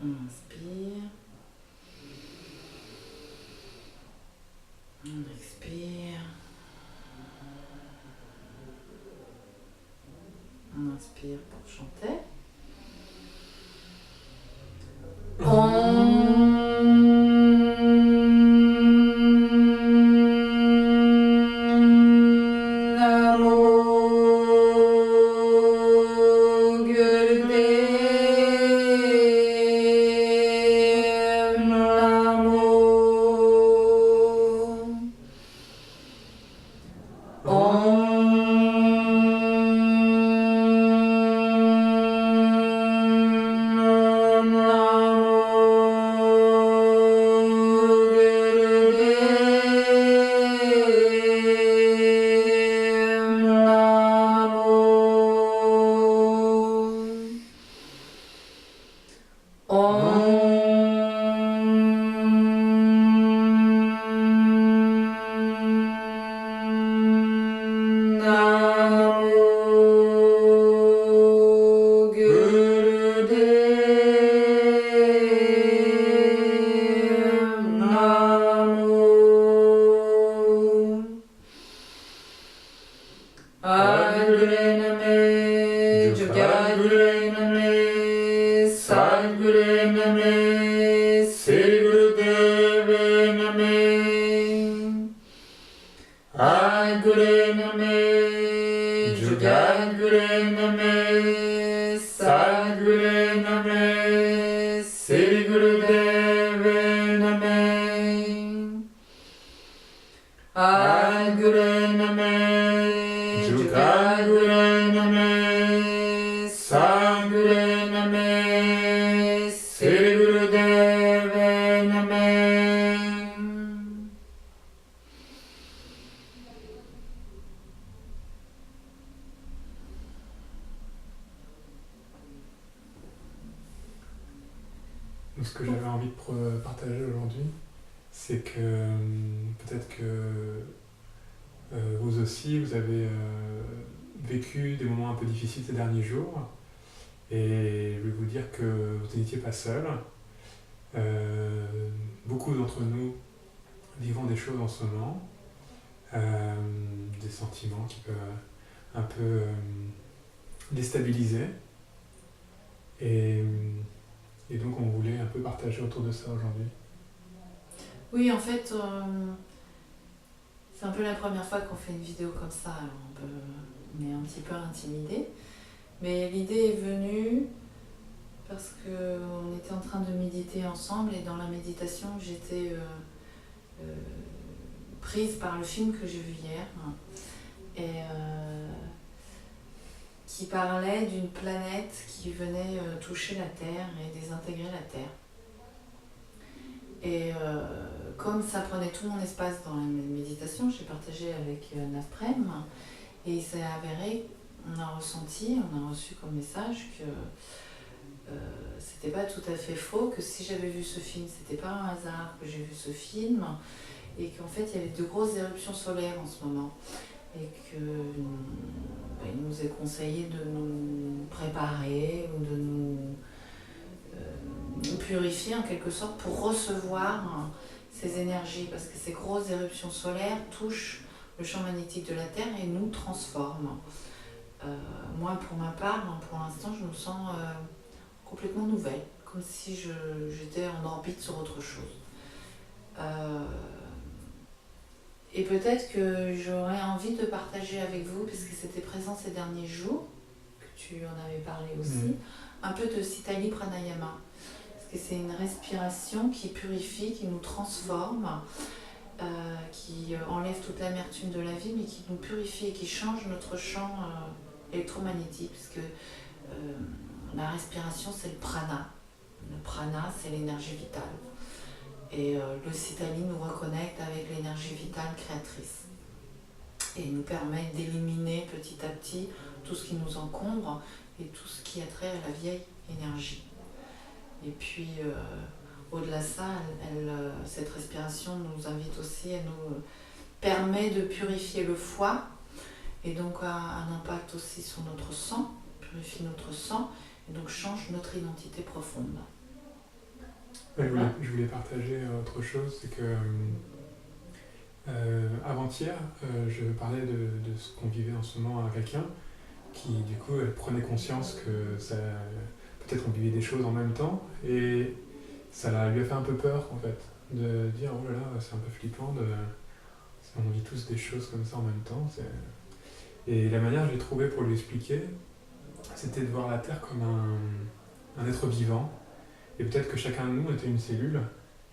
On inspire. On expire. On inspire pour chanter. Ce que j'avais envie de partager aujourd'hui, c'est que peut-être que vous aussi, vous avez vécu des moments un peu difficiles ces derniers jours. Et je vais vous dire que vous n'étiez pas seul. Beaucoup d'entre nous vivons des choses en ce moment, des sentiments qui peuvent un peu déstabiliser. Et donc on voulait un peu partager autour de ça aujourd'hui. Oui, en fait, c'est un peu la première fois qu'on fait une vidéo comme ça, alors on est un petit peu intimidé. Mais l'idée est venue parce qu'on était en train de méditer ensemble et dans la méditation, j'étais prise par le film que j'ai vu hier et qui parlait d'une planète qui venait toucher la Terre et désintégrer la Terre. Et comme ça prenait tout mon espace dans la méditation, j'ai partagé avec Nafprem et il s'est avéré, on a reçu comme message que c'était pas tout à fait faux, que si j'avais vu ce film, c'était pas un hasard que j'ai vu ce film et qu'en fait il y avait de grosses éruptions solaires en ce moment et qu'il nous est conseillé de nous préparer ou de nous purifier en quelque sorte pour recevoir ces énergies parce que ces grosses éruptions solaires touchent le champ magnétique de la Terre et nous transforment. Moi pour ma part, pour l'instant je me sens complètement nouvelle, comme si j'étais en orbite sur autre chose. Et peut-être que j'aurais envie de partager avec vous, parce que c'était présent ces derniers jours, que tu en avais parlé aussi, un peu de Sitali Pranayama. Parce que c'est une respiration qui purifie, qui nous transforme, qui enlève toute l'amertume de la vie, mais qui nous purifie et qui change notre champ électromagnétique. Parce que la respiration, c'est le prana. Le prana, c'est l'énergie vitale. Et le Sitali nous reconnecte avec l'énergie vitale créatrice. Et nous permet d'éliminer petit à petit tout ce qui nous encombre et tout ce qui a trait à la vieille énergie. Et puis, au-delà de ça, cette respiration nous invite aussi, elle nous permet de purifier le foie et donc a un impact aussi sur notre sang, purifie notre sang et donc change notre identité profonde. Je voulais partager autre chose, c'est que avant-hier, je parlais de ce qu'on vivait en ce moment à quelqu'un qui, du coup, elle prenait conscience que ça, peut-être on vivait des choses en même temps et lui a fait un peu peur, en fait, de dire oh là là, c'est un peu flippant, on vit tous des choses comme ça en même temps. Et la manière que j'ai trouvée pour lui expliquer, c'était de voir la Terre comme un être vivant. Et peut-être que chacun de nous était une cellule.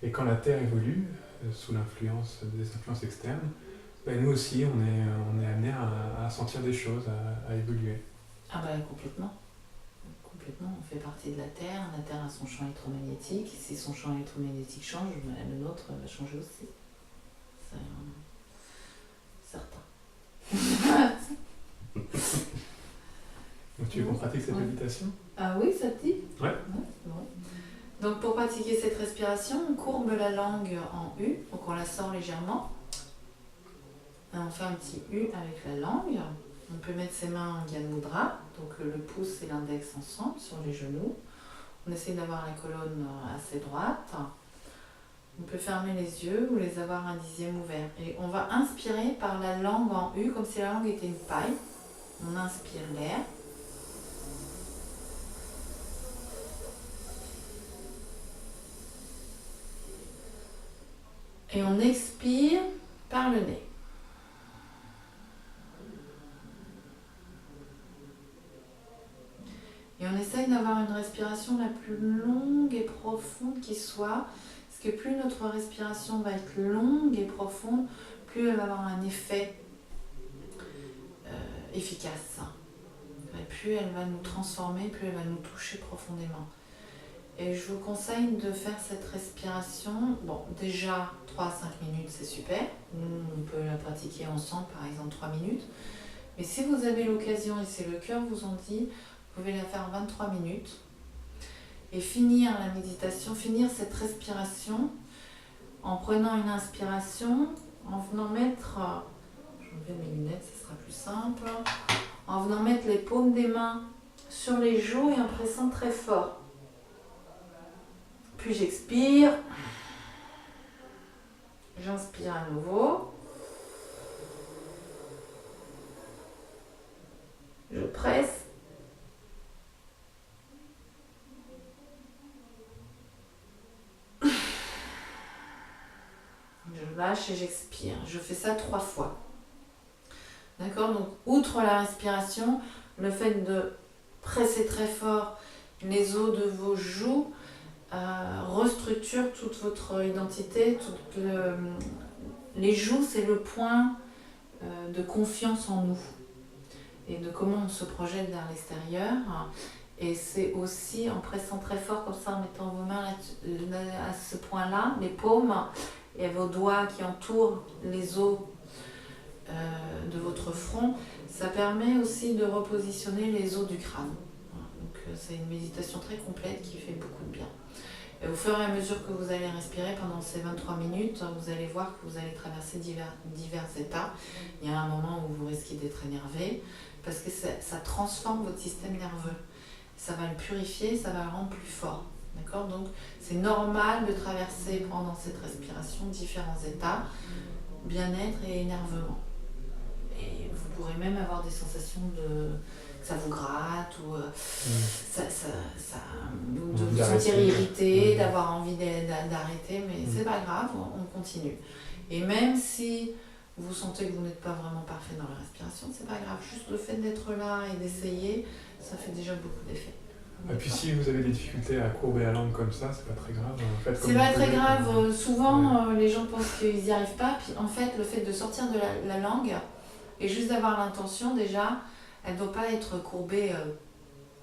Et quand la Terre évolue, sous l'influence des influences externes, ben nous aussi, on est amené à sentir des choses, à évoluer. Ah bah complètement. Complètement, on fait partie de la Terre a son champ électromagnétique. Si son champ électromagnétique change, le nôtre va changer aussi. C'est certain. Donc tu veux qu'on pratique cette méditation ? Ah oui, ça te dit ? Ouais. C'est bon. Donc pour pratiquer cette respiration, on courbe la langue en U, donc on la sort légèrement. Et on fait un petit U avec la langue. On peut mettre ses mains en Gyan Mudra, donc le pouce et l'index ensemble sur les genoux. On essaie d'avoir la colonne assez droite. On peut fermer les yeux ou les avoir un dixième ouvert. Et on va inspirer par la langue en U, comme si la langue était une paille. On inspire l'air. Et on expire par le nez. Et on essaye d'avoir une respiration la plus longue et profonde qui soit. Parce que plus notre respiration va être longue et profonde, plus elle va avoir un effet efficace. Et plus elle va nous transformer, plus elle va nous toucher profondément. Et je vous conseille de faire cette respiration. Bon, déjà 3 à 5 minutes, c'est super. Nous, on peut la pratiquer ensemble, par exemple 3 minutes. Mais si vous avez l'occasion, et c'est le cœur vous en dit, vous pouvez la faire en 23 minutes. Et finir la méditation, finir cette respiration en prenant une inspiration, en venant mettre, je vais enlever mes lunettes, ce sera plus simple, en venant mettre les paumes des mains sur les joues et en pressant très fort. Puis j'expire, j'inspire à nouveau, je presse, je lâche et j'expire. Je fais ça 3 fois. D'accord ? Donc, outre la respiration, le fait de presser très fort les os de vos joues restructure toute votre identité. Les joues, c'est le point de confiance en nous et de comment on se projette vers l'extérieur. Et c'est aussi en pressant très fort comme ça, en mettant vos mains à ce point-là, les paumes et vos doigts qui entourent les os de votre front, ça permet aussi de repositionner les os du crâne. Donc c'est une méditation très complète qui fait beaucoup de bien. Et au fur et à mesure que vous allez respirer pendant ces 23 minutes, vous allez voir que vous allez traverser divers états. Il y a un moment où vous risquez d'être énervé parce que ça transforme votre système nerveux. Ça va le purifier, ça va le rendre plus fort. D'accord ? Donc c'est normal de traverser pendant cette respiration différents états, bien-être et énervement. Et vous pourrez même avoir des sensations que ça vous gratte ou de vous sentir irrité, d'avoir envie d'arrêter, mais c'est pas grave, on continue. Et même si vous sentez que vous n'êtes pas vraiment parfait dans la respiration, c'est pas grave, juste le fait d'être là et d'essayer, ça fait déjà beaucoup d'effet. Et puis si vous avez des difficultés à courber la langue comme ça, c'est pas très grave. En fait, c'est pas très grave, souvent les gens pensent qu'ils n'y arrivent pas, puis en fait le fait de sortir de la langue et juste d'avoir l'intention déjà, elle ne doit pas être courbée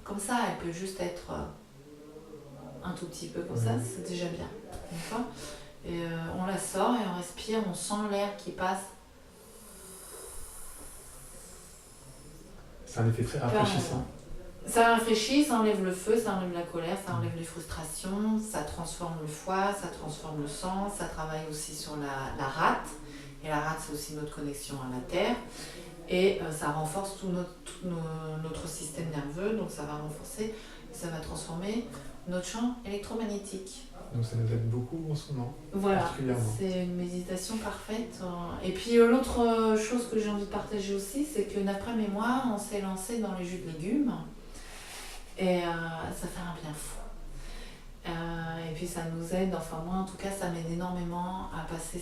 comme ça, elle peut juste être un tout petit peu comme ça, c'est déjà bien. D'accord ? Et on la sort et on respire, on sent l'air qui passe. C'est un effet très rafraîchissant. Ça rafraîchit, ça enlève le feu, ça enlève la colère, ça enlève les frustrations, ça transforme le foie, ça transforme le sang, ça travaille aussi sur la rate. Et la rate, c'est aussi notre connexion à la terre. Et ça renforce tout notre système nerveux, donc ça va renforcer, ça va transformer notre champ électromagnétique. Donc ça nous aide beaucoup en ce moment, Voilà, particulièrement. c'est une méditation parfaite. Et puis l'autre chose que j'ai envie de partager aussi, c'est que Napram et moi, on s'est lancé dans les jus de légumes. Et ça fait un bien fou. Et puis ça nous aide, enfin moi en tout cas, ça m'aide énormément à passer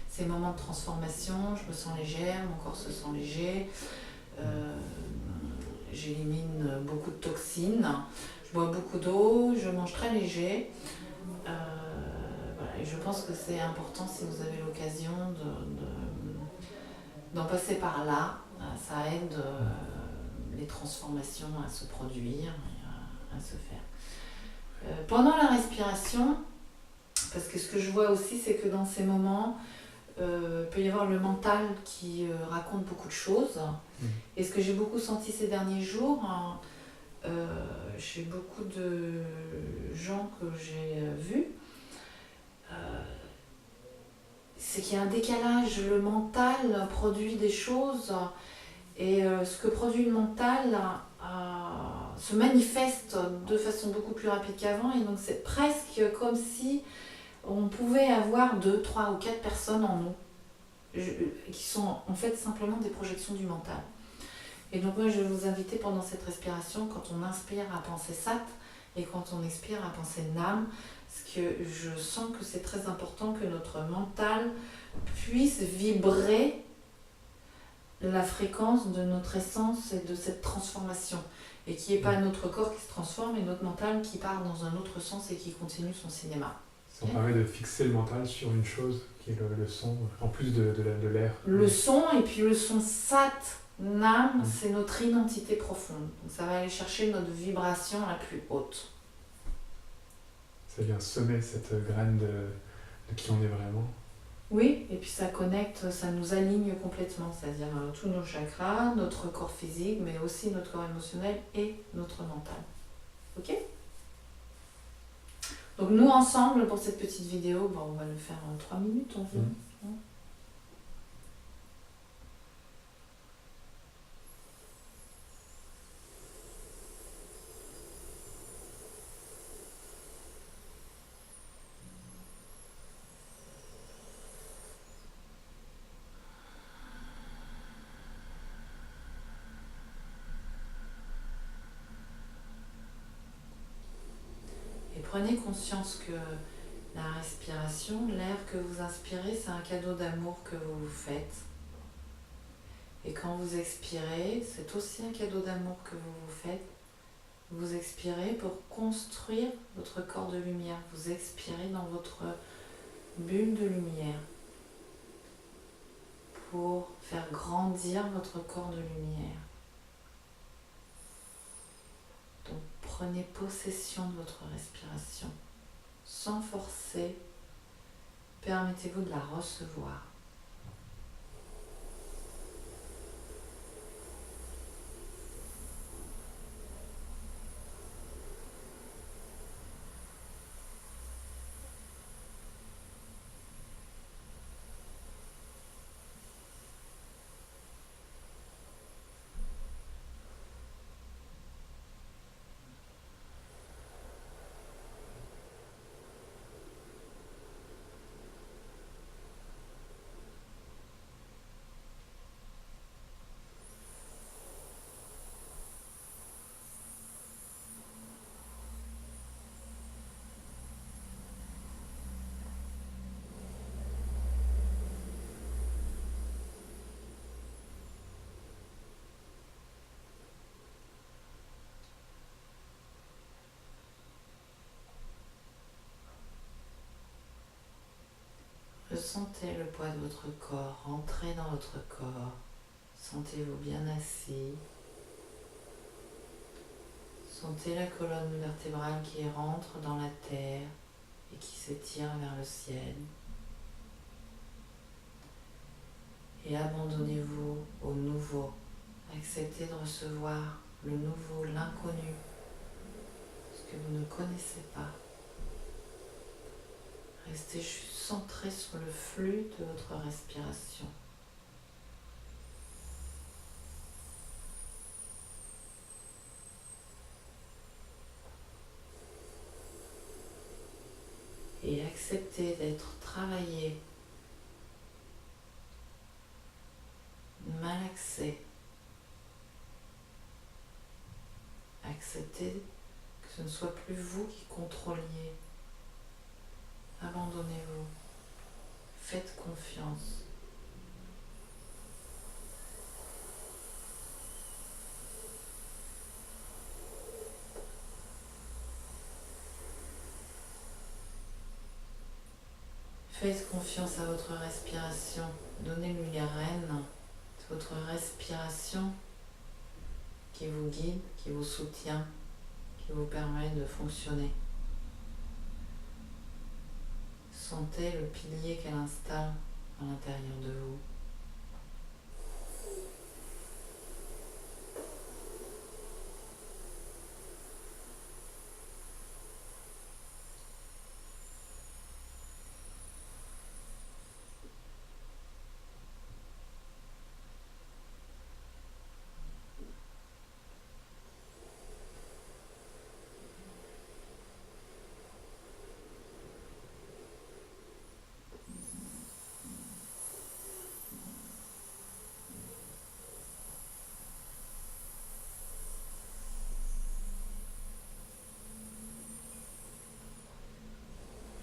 ces moments de transformation. Je me sens légère, mon corps se sent léger. J'élimine beaucoup de toxines. Je bois beaucoup d'eau, je mange très léger. Voilà, et je pense que c'est important si vous avez l'occasion d'en passer par là. Ça aide les transformations à se produire et à se faire. Pendant la respiration, parce que ce que je vois aussi, c'est que dans ces moments, peut y avoir le mental qui raconte beaucoup de choses. Et ce que j'ai beaucoup senti ces derniers jours, chez beaucoup de gens que j'ai vus, c'est qu'il y a un décalage. Le mental produit des choses et ce que produit le mental se manifeste de façon beaucoup plus rapide qu'avant, et donc c'est presque comme si on pouvait avoir 2, 3 ou 4 personnes en nous qui sont en fait simplement des projections du mental. Et donc moi je vais vous inviter pendant cette respiration, quand on inspire, à penser Sat, et quand on expire à penser Nam, parce que je sens que c'est très important que notre mental puisse vibrer la fréquence de notre essence et de cette transformation, et qu'il n'y ait pas notre corps qui se transforme et notre mental qui part dans un autre sens et qui continue son cinéma. Ça permet de fixer le mental sur une chose qui est le son, en plus de l'air. Le son, et puis le son Sat, Nam, c'est notre identité profonde. Donc ça va aller chercher notre vibration la plus haute. Ça vient semer cette graine de qui on est vraiment. Oui, et puis ça connecte, ça nous aligne complètement, c'est-à-dire tous nos chakras, notre corps physique, mais aussi notre corps émotionnel et notre mental. Ok ? Donc nous ensemble, pour cette petite vidéo, on va le faire en 3 minutes environ. Et prenez conscience que la respiration, l'air que vous inspirez, c'est un cadeau d'amour que vous vous faites. Et quand vous expirez, c'est aussi un cadeau d'amour que vous vous faites. Vous expirez pour construire votre corps de lumière. Vous expirez dans votre bulle de lumière pour faire grandir votre corps de lumière. Donc prenez possession de votre respiration sans forcer. Permettez-vous de la recevoir. Ressentez le poids de votre corps, rentrez dans votre corps, sentez-vous bien assis, sentez la colonne vertébrale qui rentre dans la terre et qui s'étire vers le ciel. Et abandonnez-vous au nouveau, acceptez de recevoir le nouveau, l'inconnu, ce que vous ne connaissez pas. Restez juste centré sur le flux de votre respiration. et accepter d'être travaillé, malaxé. Acceptez que ce ne soit plus vous qui contrôliez. Abandonnez-vous. Faites confiance. Faites confiance à votre respiration. Donnez-lui les rênes. C'est votre respiration qui vous guide, qui vous soutient, qui vous permet de fonctionner. Sentez le pilier qu'elle installe à l'intérieur de vous.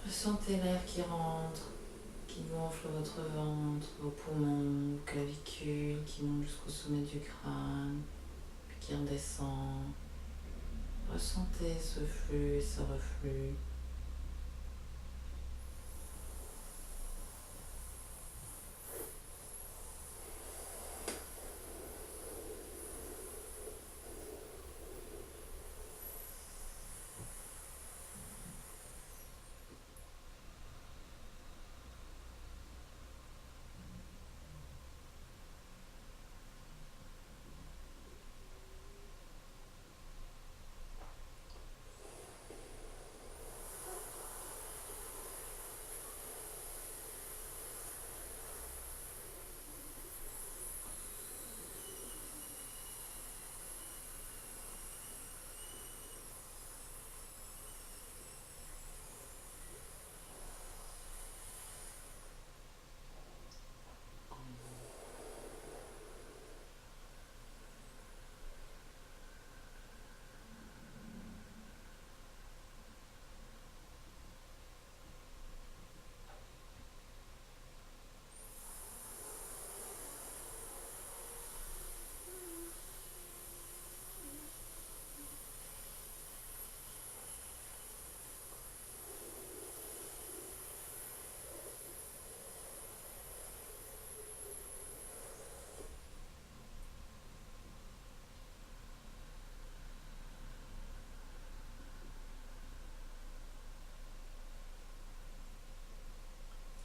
Ressentez l'air qui rentre, qui gonfle votre ventre, vos poumons, vos clavicules, qui monte jusqu'au sommet du crâne, puis qui redescend. Ressentez ce flux et ce reflux.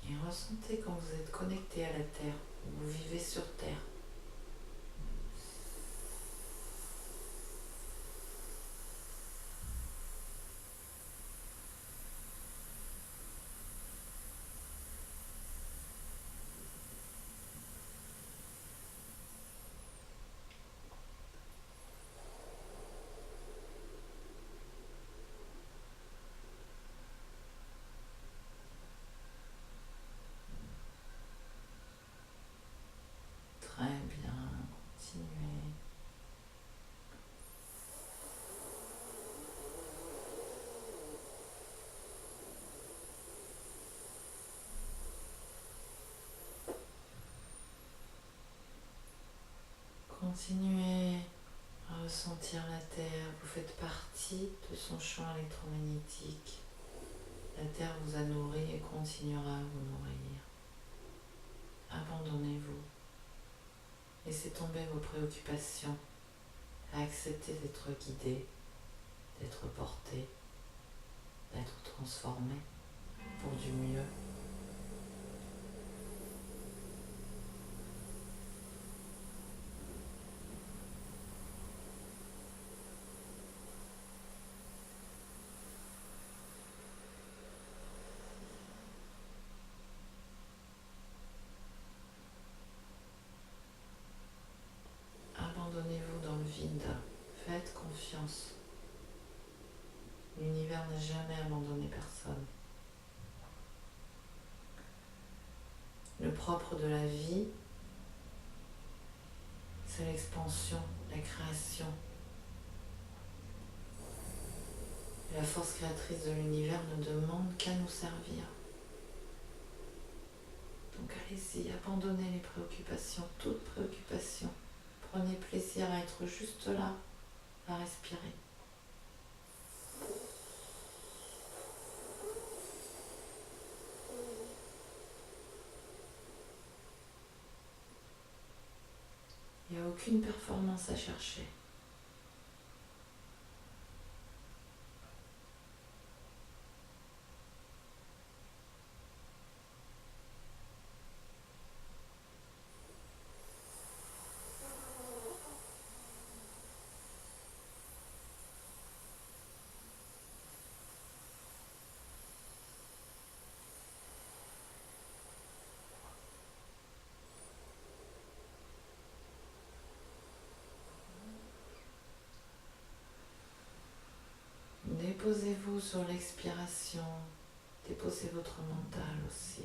Et ressentez quand vous êtes connecté à la Terre, vous vivez sur Terre. Très bien, continuez. Continuez à ressentir la Terre. Vous faites partie de son champ électromagnétique. La Terre vous a nourri et continuera à vous nourrir. Abandonnez-vous. Laissez tomber vos préoccupations. Acceptez d'être guidé, d'être porté, d'être transformé pour du mieux. Abandonnez-vous dans le vide. Faites confiance. L'univers n'a jamais abandonné personne. propre de la vie, c'est l'expansion, la création. Et la force créatrice de l'univers ne demande qu'à nous servir. Donc allez-y, abandonnez les préoccupations, toutes préoccupations. Prenez plaisir à être juste là, à respirer. Il n'y a aucune performance à chercher. Déposez-vous sur l'expiration, déposez votre mental aussi.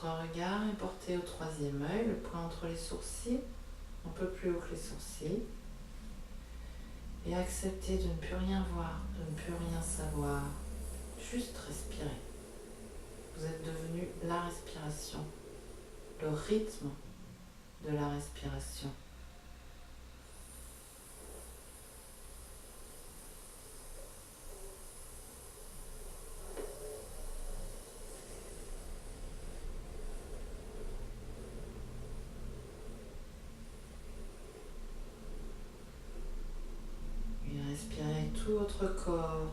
Votre regard est porté au troisième œil, le point entre les sourcils, un peu plus haut que les sourcils. Et acceptez de ne plus rien voir, de ne plus rien savoir. Juste respirer. Vous êtes devenu la respiration, le rythme de la respiration. Respirez tout votre corps.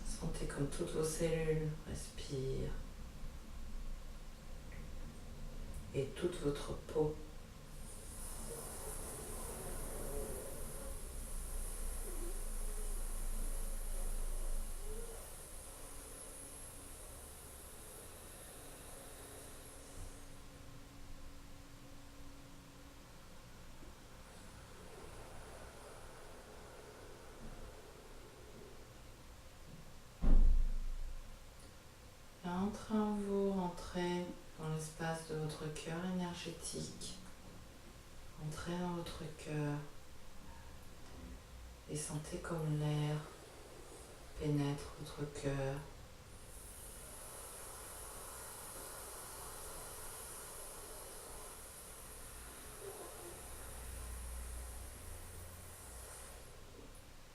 Sentez comme toutes vos cellules respirent. Et toute votre peau. Entrez en vous, rentrez dans l'espace de votre cœur énergétique. Entrez dans votre cœur et sentez comme l'air pénètre votre cœur.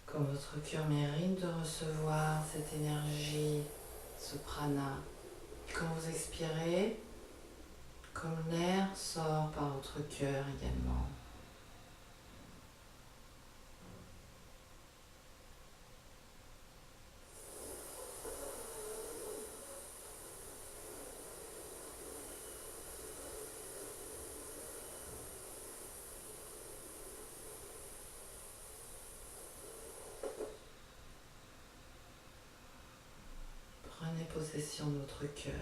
Comme votre cœur mérite de recevoir cette énergie, ce prana. Quand vous expirez, comme l'air sort par votre cœur également. Prenez possession de votre cœur.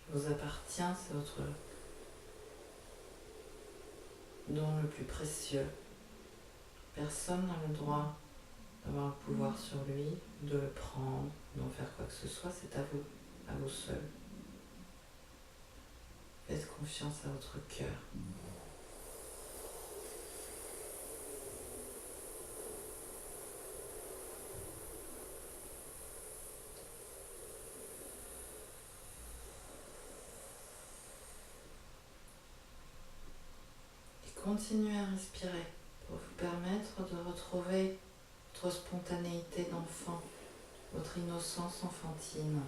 Il vous appartient, c'est votre don le plus précieux. Personne n'a le droit d'avoir le pouvoir sur lui, de le prendre, d'en faire quoi que ce soit, c'est à vous seul. Faites confiance à votre cœur. Continuez à respirer pour vous permettre de retrouver votre spontanéité d'enfant, votre innocence enfantine.